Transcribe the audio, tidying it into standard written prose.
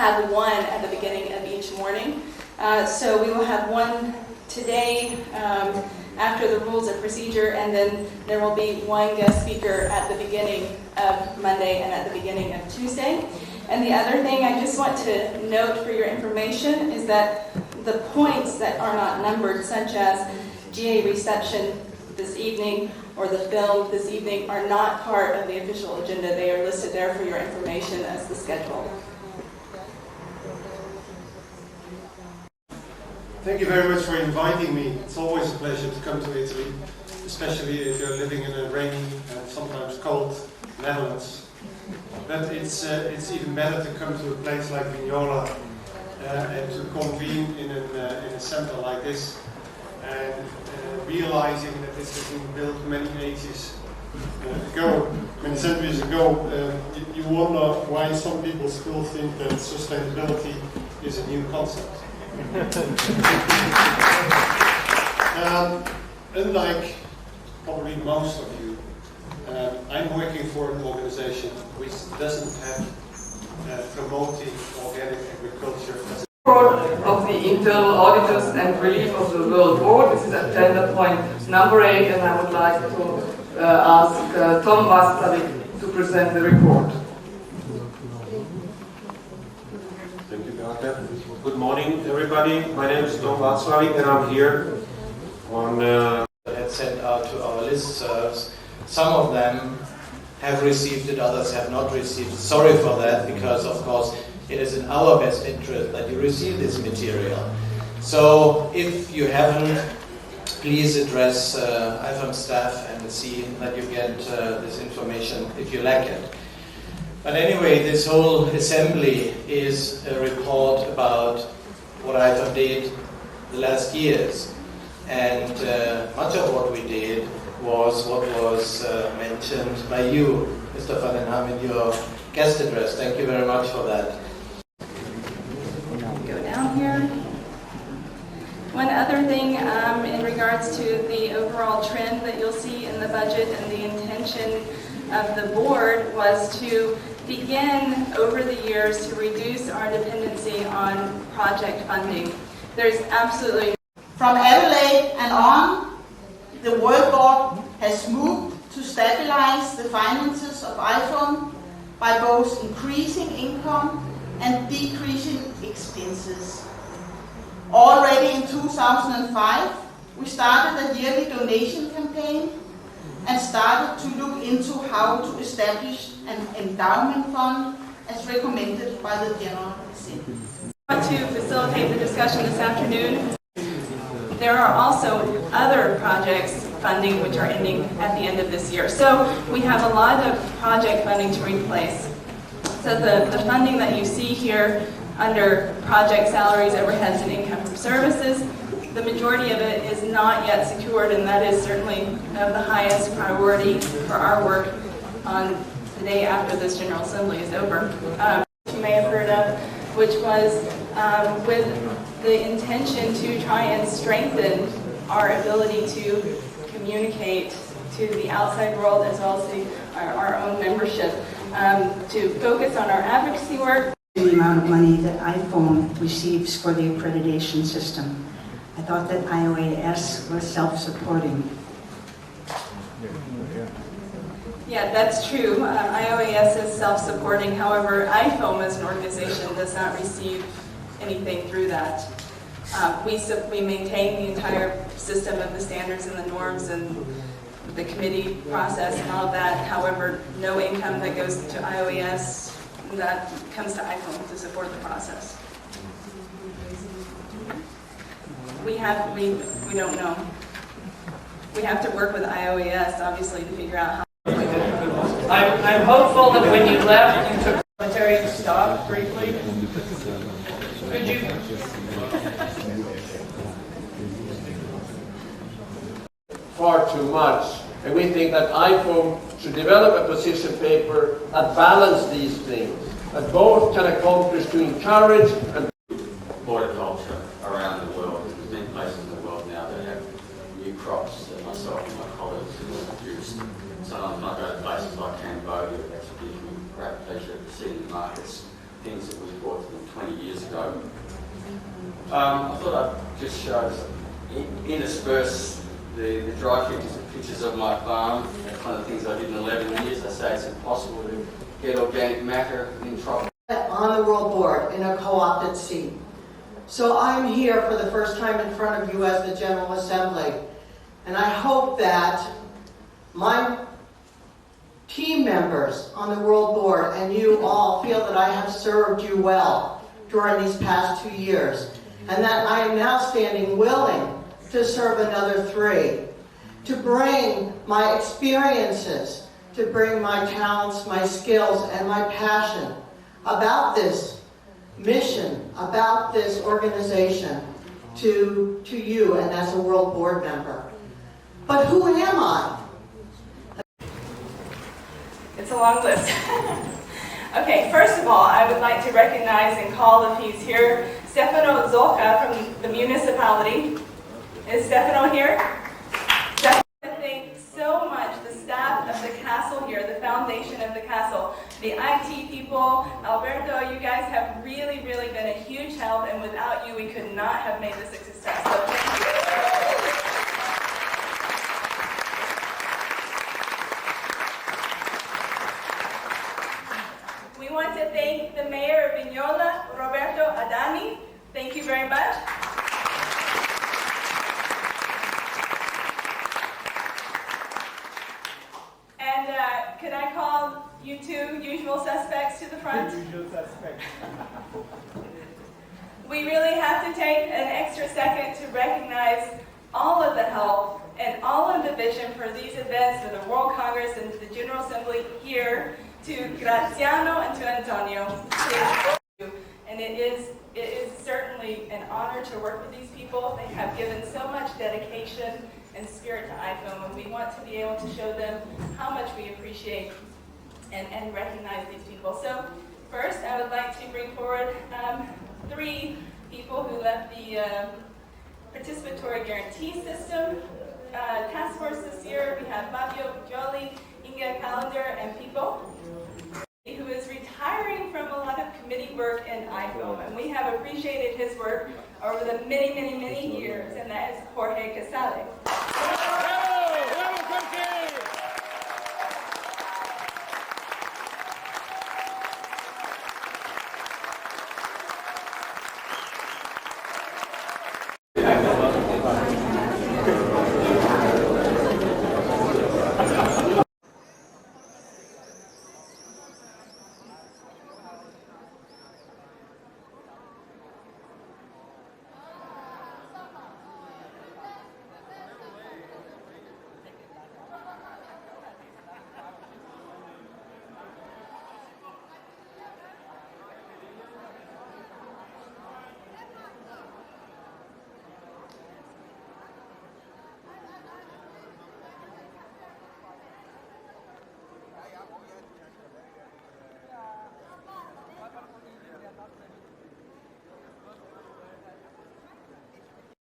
have one at the beginning of each morning. So we will have one today after the rules of procedure, and then there will be one guest speaker at the beginning of Monday and at the beginning of Tuesday. And the other thing I just want to note for your information is that the points that are not numbered, such as GA reception this evening or the film this evening, are not part of the official agenda. They are listed there for your information as the schedule. Thank you very much for inviting me. It's always a pleasure to come to Italy, especially if you're living in a rainy and sometimes cold Netherlands. But it's even better to come to a place like Vignola and to convene in a center like this, and realizing that this has been built many ages ago, many centuries ago. You wonder why some people still think that sustainability is a new concept. Unlike probably most of you, I'm working for an organization which doesn't have promoting organic agriculture as of the internal auditors and relief of the World Board. This is agenda point number 8, and I would like to ask Tom Vastavik to present the report. Thank you, Beate. Good morning, everybody. My name is Tom Vastavik, and I'm here on had sent out to our listservs. Some of them have received it, others have not received it. Sorry for that, because of course it is in our best interest that you receive this material. So if you haven't, please address IFOAM staff and see that you get this information if you lack it. But anyway, this whole assembly is a report about what IFOAM did the last years. And much of what we did was what was mentioned by you, Mr. van den Ham, in your guest address. Thank you very much for that. Go down here. One other thing in regards to the overall trend that you'll see in the budget, and the intention of the board was to begin over the years to reduce our dependency on project funding. There's absolutely From Adelaide and on, the World Board has moved to stabilize the finances of IFOAM by both increasing income and decreasing expenses. Already in 2005, we started a yearly donation campaign and started to look into how to establish an endowment fund as recommended by the General Assembly. I want to facilitate the discussion this afternoon. There are also other projects funding which are ending at the end of this year. So we have a lot of project funding to replace. So the funding that you see here under project salaries, overheads, and income from services, the majority of it is not yet secured, and that is certainly of the highest priority for our work on the day after this General Assembly is over. You may have heard of, which was with the intention to try and strengthen our ability to communicate to the outside world as well as our own membership, to focus on our advocacy work. The amount of money that IFOAM receives for the accreditation system. I thought that IOAS was self-supporting. Yeah, that's true. IOAS is self-supporting. However, IFOAM as an organization does not receive anything through that. We maintain the entire system of the standards and the norms and the committee process and all of that. However, no income that goes to IOAS, that comes to IFOAM to support the process. We don't know. We have to work with IOAS, obviously, to figure out how. I'm hopeful that when you left, you took military to stop briefly. Could you? Far too much, and we think that IFOAM should develop a position paper that balances these things, that both can accomplish to encourage and horticulture around the world. There's many places in the world now that have new crops that myself and my colleagues have produced. Sometimes I go to places like Cambodia, that gives me great pleasure to see in the markets things that we brought to them 20 years ago. I thought I'd just show, intersperse the dry pictures of my farm. That's one of the things I did in 11 years. I say it's impossible to get organic matter in tropical. On the World Board in a co-opted seat. So I'm here for the first time in front of you as the General Assembly. And I hope that my team members on the World Board and you all feel that I have served you well during these past 2 years. And that I am now standing willing to serve another 3. To bring my experiences, to bring my talents, my skills, and my passion about this mission, about this organization to you and as a World Board member. But who am I? It's a long list. Okay, first of all, I would like to recognize and call, if he's here, Stefano Zolka from the municipality. Is Stefano here? Thank so much the staff of the castle here, the foundation of the castle, the IT people. Alberto, you guys have really, really been a huge help, and without you, we could not have made this a success. So thank you. We want to thank the mayor of Vignola, Roberto Adami. Thank you very much. Could I call you two usual suspects to the front? Usual suspects. We really have to take an extra second to recognize all of the help and all of the vision for these events, for the World Congress and the General Assembly here, to Graziano and to Antonio. And it is certainly an honor to work with these people. They have given so much dedication and spirit to IFOAM, and we want to be able to show them how much we appreciate and recognize these people. So first, I would like to bring forward 3 people who left the participatory guarantee system task force this year. We have Fabio Gioli, Inga Calendar, and Pipo, who is retiring from a lot of committee work in IFOAM, and we have appreciated his work over the many, many, many years, and that is Jorge Casale.